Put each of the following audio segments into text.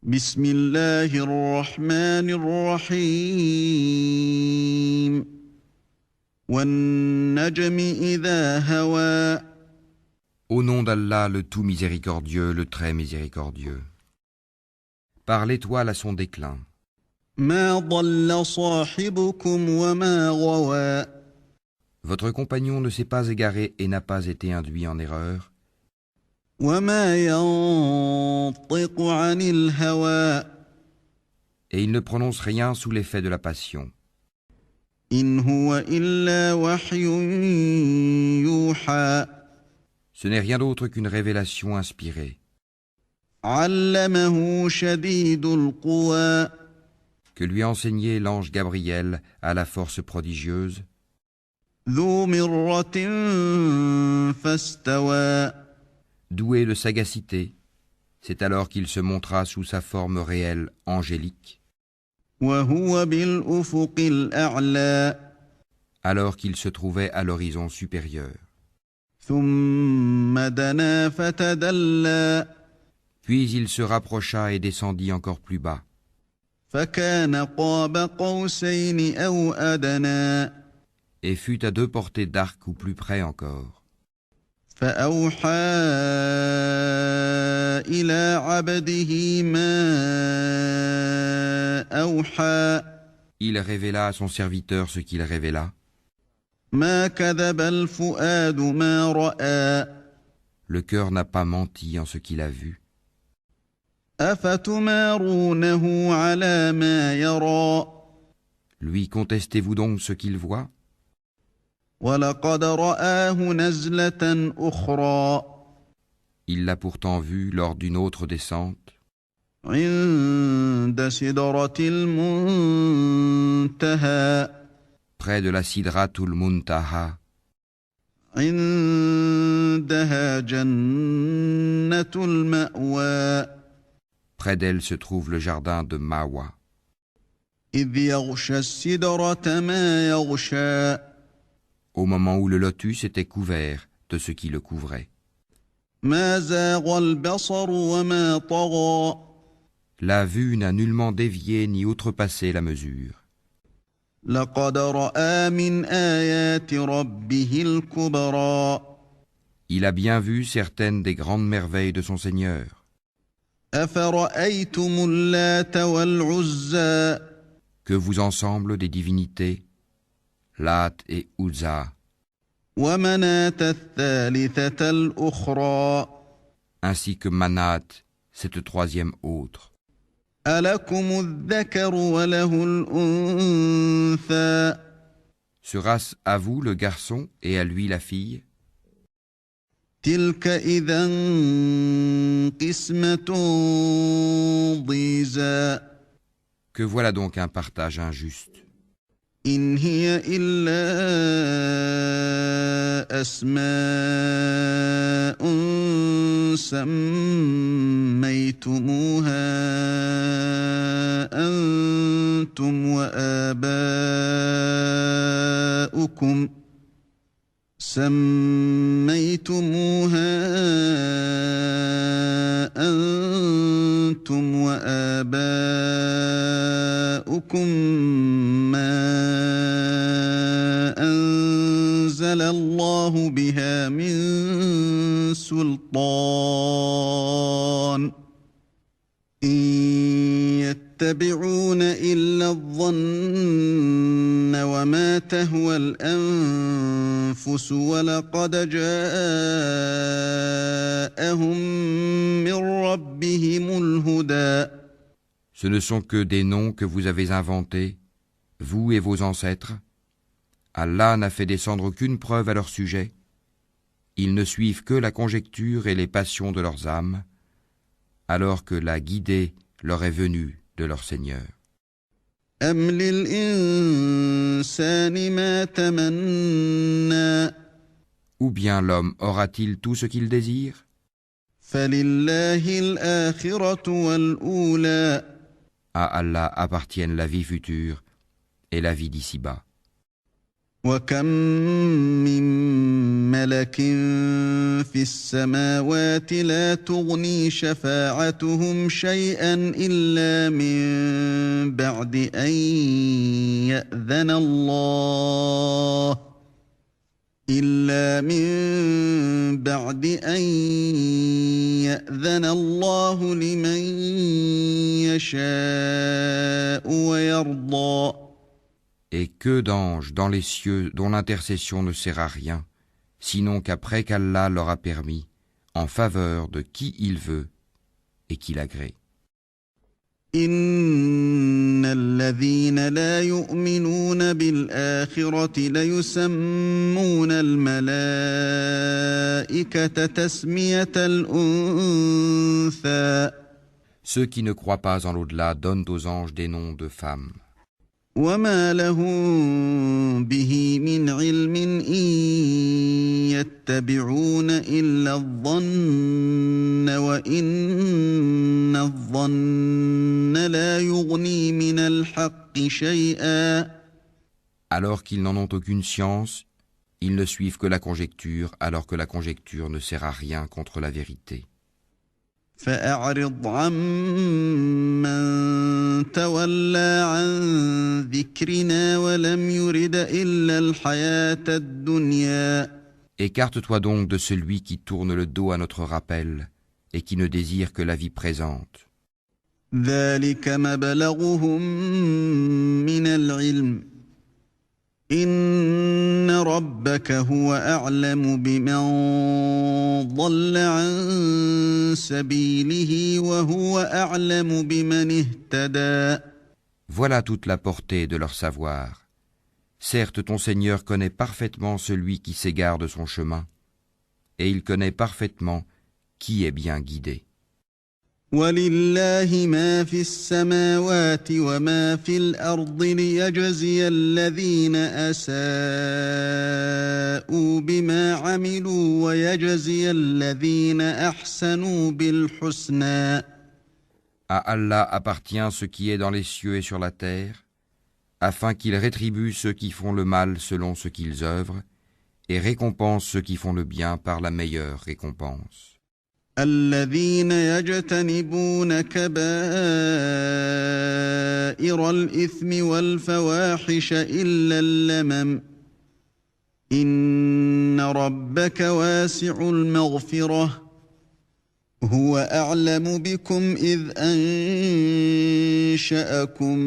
بسم الله الرحمن الرحيم والنجم إذا هوى Au nom d'Allah, le tout miséricordieux, le très miséricordieux. Par l'étoile à son déclin. ما ضل صاحبكم وما غوى Votre compagnon ne s'est pas égaré et n'a pas été induit en erreur. وما ينطق عن الهوى Et il ne prononce rien sous l'effet de la passion. إن هو إلا وحي يوحى Ce n'est rien d'autre qu'une révélation inspirée, علمه شديد القوى que lui a enseigné l'ange Gabriel à la force prodigieuse, ذو مرة فاستوى doué de sagacité. C'est alors qu'il se montra sous sa forme réelle angélique, وهو بالأفق الأعلى alors qu'il se trouvait à l'horizon supérieur. ثم دنا فتدلى Puis il se rapprocha et descendit encore plus bas. فكان قاب قوسين أو أدنى Et fut à 2 portées d'arc ou plus près encore. فأوحى إلى عبده ما أوحى Il révéla à son serviteur ce qu'il révéla. ما كذب الفؤاد ما رأى Le cœur n'a pas menti en ce qu'il a vu. أفتمارونه على ما يرى Lui contestez-vous donc ce qu'il voit? ولقد رآه نزلة أخرى Il l'a pourtant vu lors d'une autre descente, عند سدرة المنتهى près de la Sidratul Muntaha. عندها جنة المأوى Près d'elle se trouve le jardin de Mawa. إذ يغشى السدرة ما يغشى Au moment où le lotus était couvert de ce qui le couvrait. ما زاغ البصر وما طغى La vue n'a nullement dévié ni outrepassé la mesure. لقد رأى من آيات ربه الكبرى Il a bien vu certaines des grandes merveilles de son Seigneur. أفرأيتم اللات والعزى Que vous ensemble des divinités, Lat et Uzza, ومناة الثالثة الأخرى ainsi que Manat, cette troisième autre. ألكم الذكر وله الأنثى Sera-ce à vous le garçon et à lui la fille? تلك إذا قسمة ضيزى Que voilà donc un partage injuste. إن هي إلا أسماء سميتموها أنتم وآباؤكم ما أنزل الله بها من سلطان إن يتبعون إلا الظن وما تهوى الأنفس ولقد جاءهم من ربهم الهدى Ce ne sont que des noms que vous avez inventés, vous et vos ancêtres. Allah n'a fait descendre aucune preuve à leur sujet. Ils ne suivent que la conjecture et les passions de leurs âmes, alors que la guidée leur est venue de leur Seigneur. أم للإنسان ما تمنى Ou bien l'homme aura-t-il tout ce qu'il désire? فلله الآخرة والأولى À Allah appartiennent la vie future et la vie d'ici-bas. وكم من ملك في السماوات لا تغني شفاعتهم شيئا إلا من بعد أن يأذن الله لمن يشاء ويرضى. Et que d'anges dans les cieux dont l'intercession ne sert à rien, sinon qu'après qu'Allah leur a permis, en faveur de qui il veut et qu'il agrée. إن الذين لا يؤمنون بالآخرة ليسمون الملائكة تسمية الأنثى. Ceux qui ne croient pas en l'au-delà donnent aux anges des noms de femmes. وما لهم به من علم إن يتبعون إلا الظن وإن الظن لا يغني من الحق شيئا. Alors qu'ils n'en ont aucune science, ils ne suivent que la conjecture, alors que la conjecture ne sert à rien contre la vérité. فأعرض عمن تولى عن ذكرنا ولم يرد إلا الحياة الدنيا. Écarte-toi donc de celui qui tourne le dos à notre rappel et qui ne désire que la vie présente. ذلك مبلغهم من العلم إن ربك هو أعلم بمن ضل عن سبيله وهو أعلم بمن اهتدى. Voilà toute la portée de leur savoir. Certes, ton Seigneur connaît parfaitement celui qui s'égare de son chemin, et il connaît parfaitement qui est bien guidé. ولله ما في السماوات وما في الأرض ليجزي الذين أساءوا بما عملوا ويجزي الذين أحسنوا بالحسنى. À Allah appartient ce qui est dans les cieux et sur la terre, afin qu'il rétribue ceux qui font le mal selon ce qu'ils œuvrent, et récompense ceux qui font le bien par la meilleure récompense. الذين يجتنبون كبائر الإثم والفواحش إلا اللمم إن ربك واسع المغفرة هو أعلم بكم إذ أنشأكم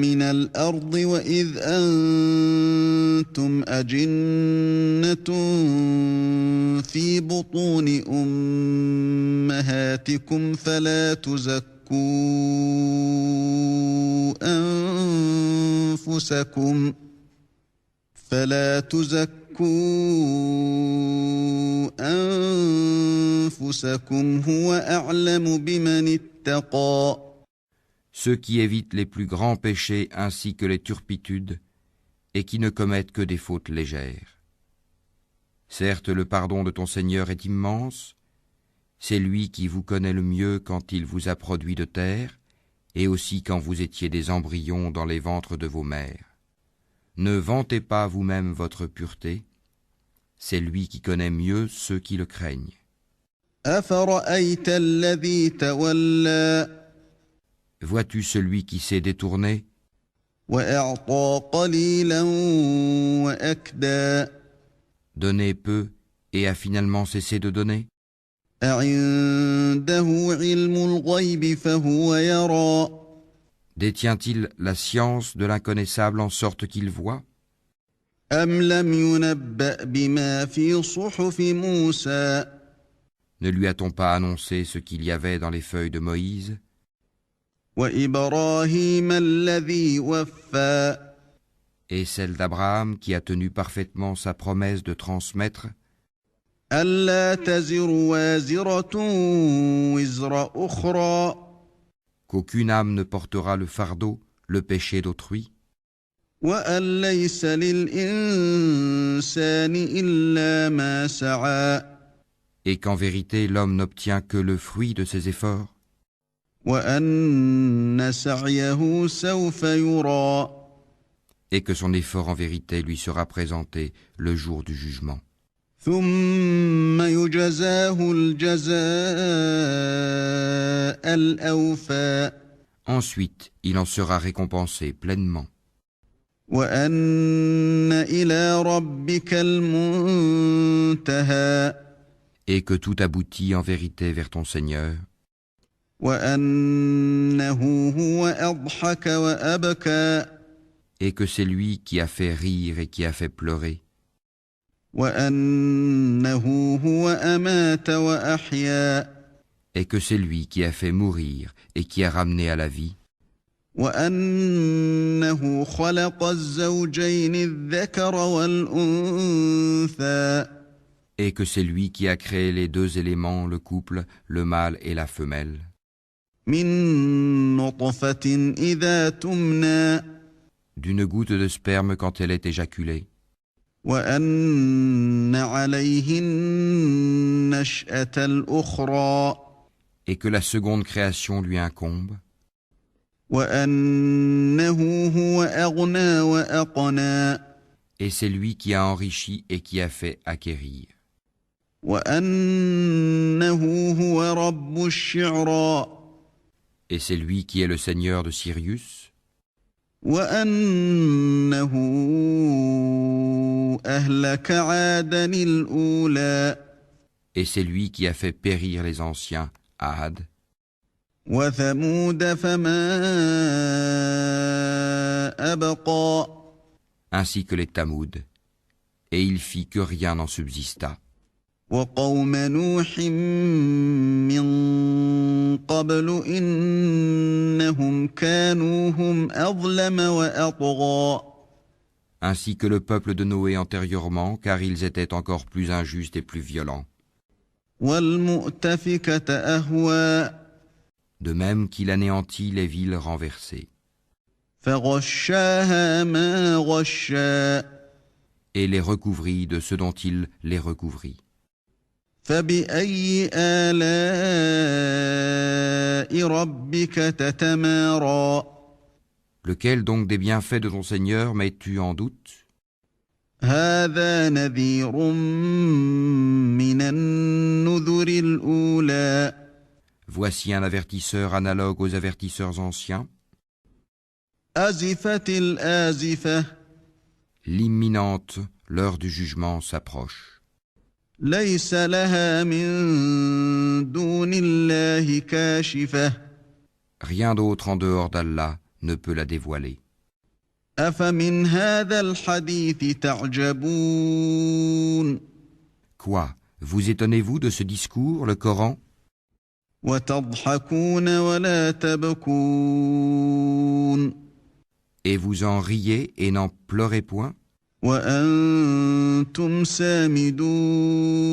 من الأرض وإذ أنتم أجنة في بطون أمهاتكم فلا تزكوا أنفسكم هو أعلم بمن اتقى. Ceux qui évitent les plus grands péchés ainsi que les turpitudes et qui ne commettent que des fautes légères. Certes, le pardon de ton Seigneur est immense, c'est lui qui vous connaît le mieux quand il vous a produit de terre et aussi quand vous étiez des embryons dans les ventres de vos mères. Ne vantez pas vous-même votre pureté, c'est lui qui connaît mieux ceux qui le craignent. أفرأيت الذي تولى Vois-tu celui qui s'est détourné وأعطى قليلا وأكدى donné peu et a finalement cessé de donner? أعنده علم الغيب فهو يرى Détient-il la science de l'inconnaissable en sorte qu'il voit? أم لم ينبأ بما في صحف موسى Ne lui a-t-on pas annoncé ce qu'il y avait dans les feuilles de Moïse وإبراهيم الذي وفى et celle d'Abraham qui a tenu parfaitement sa promesse de transmettre? ألا تزر وازرة وزر أخرى Qu'aucune âme ne portera le fardeau, le péché d'autrui, وأن ليس للإنسان إلا ما سعى et qu'en vérité l'homme n'obtient que le fruit de ses efforts, وأن سعيه سوف يرى et que son effort en vérité lui sera présenté le jour du jugement. ثم يجزاه الجزاء الأوفى Ensuite, il en sera récompensé pleinement, وأن إلى ربك المنتهى et que tout aboutit en vérité vers ton Seigneur, وأنه هو أضحك وأبكى et que c'est lui qui a fait rire et qui a fait pleurer, وأنه هو أمات وأحيا et que c'est lui qui a fait mourir et qui a ramené à la vie, وأنه خلق الزوجين الذكر والأنثى et que c'est lui qui a créé les deux éléments, le couple, le mâle et la femelle, من نطفة إذا تمنى d'une goutte de sperme quand elle est éjaculée, وأن عليه النشأة الأخرى et que la seconde création lui incombe, وأنه هو أغنى وأقنى et c'est lui qui a enrichi et qui a fait acquérir, وأنه هو رب الشعرى et c'est lui qui est le Seigneur de Sirius, وأنه أهلك عادا الأولى et c'est lui qui a fait périr les anciens, Ad, وثمود فما أبقى ainsi que les Tamouds, et il fit que rien n'en subsista, وقوم نوح من قبل إنهم كانوا هم أظلم وأطغى ainsi que le peuple de Noé antérieurement, car ils étaient encore plus injustes et plus violents, والمؤتفكة أهوى de même qu'il anéantit les villes renversées, فغشاها ما غشا et les recouvrit de ce dont il les recouvrit. فبأي آلاء ربك تتمارى Lequel donc des bienfaits de ton Seigneur mets-tu en doute? هذا نذير من النذر الأولى Voici un avertisseur analogue aux avertisseurs anciens. أزفت الآزفة L'imminente, l'heure du jugement s'approche. ليس لها من دون الله كاشفة Rien d'autre en dehors d'Allah ne peut la dévoiler. أفمن هذا الحديث تعجبون Quoi? Vous étonnez-vous de ce discours, le Coran? وتضحكون ولا تبكون Et vous en riez et n'en pleurez point? وأنتم سامدون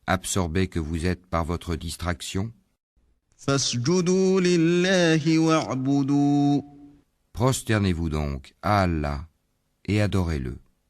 Absorbés que vous êtes par votre distraction, فاسجدوا لله واعبدوا prosternez-vous donc à Allah et adorez-le.